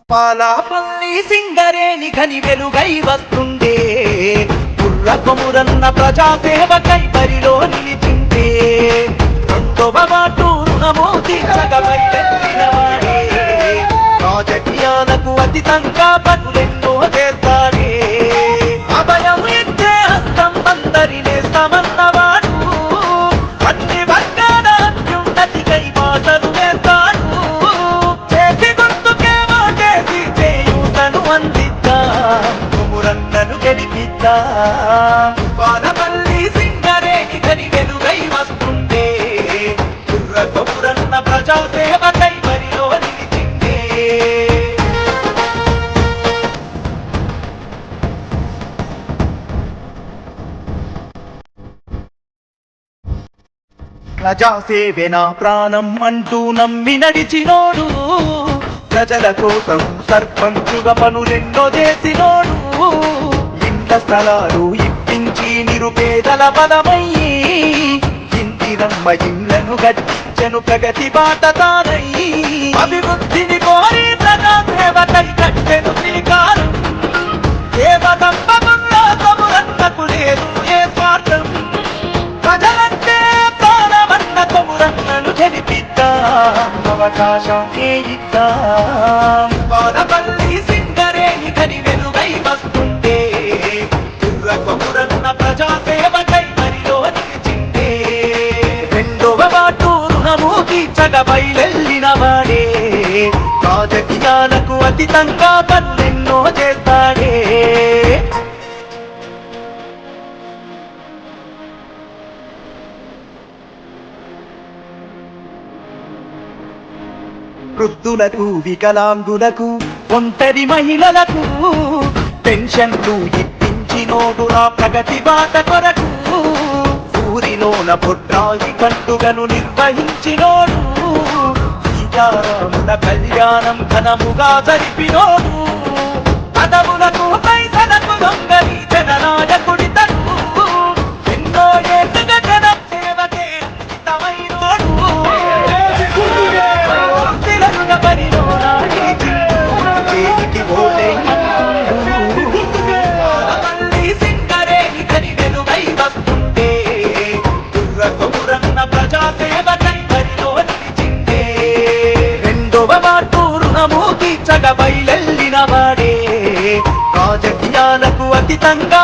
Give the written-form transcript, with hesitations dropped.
పాలాపల్లి సింగరేణి ఘని వెలుగై వస్తుండే బుర్రకొమురన్న ప్రజాసేవకై బరిలో నిలిచిందే రెండవ మాటు రుణము తీర్చగబైలెత్తినవాడే రాజకీయాలకు అతీతంగా పనులెన్నో చేస్తాడే అభయం ఇచ్చే హస్తం అందరినేస్తామన్నవాడు అన్ని వర్గాల అత్యున్నతికై మాటలు వేస్తాడు చేతి గుర్తుకే మాటేసి చేయూతను అందిద్దాం కొమురన్నను గెలిపిద్దాం పాలపల్లి సింగరేణి ఘని వెలుగై వస్తుండే కొమురన్న ప్రజాసేవకై బరిలో నిలిచిందే ప్రజాసేవే నా ప్రాణం అంటూ నమ్మి నడిచినోడు ప్రజల కోసం సర్పంచుగా పనులెన్నో చేసినోడు ఇంత స్థలాలు ఇప్పించి నిరుపేదల బలమయ్యి ఇంటిరమ్మ ఇళ్లను గట్టించెను ప్రగతి బాట తానయ్యి అభివృద్ధిని కోరి ప్రజాసేవకై కట్టెను శ్రీకారం సేవ తప్పకుండా కొమురన్నకు లేదు ఏ స్వార్థం ప్రజలంటే ప్రాణమన్న కొమురన్నను గెలిపిద్దాం అవకాశం ఇద్దాం పాలపల్లి సింగరేణి ఘని వెలుగై వస్తుండే కొమురన్న ప్రజాసేవకై బరిలో నిలిచిందే రెండవ మాటు రుణము తీర్చగా బయలెల్లిన వాడే రాజకీయాలకు అతీతంగా పనులెన్నో చేస్తాడే వృద్ధులకు వికలాంగులకు ఒంటరి మహిళలకు పెన్షన్లు ఇప్పించినోడు నా ప్రగతి బాట కొరకు ఊరిలోన పొట్టాగి పండుగను నిర్వహించినోడు సీతారాముల కళ్యాణం ఘనముగా జరిపినోడు పదవులకు పైసలకు దొంగలి జననాయకుడి తను ఎన్నో ఏళ్ళుగా జన సేవకే అంకితమైనోడు పాలపల్లి సింగరేణి ఘని వెలుగై వస్తుండే కొమురన్న ప్రజాసేవకై బరిలో నిలిచిందే రెండవ మాటు రుణము తీర్చగా బయలెల్లిన వాడే రాజకీయాలకు అతీతంగా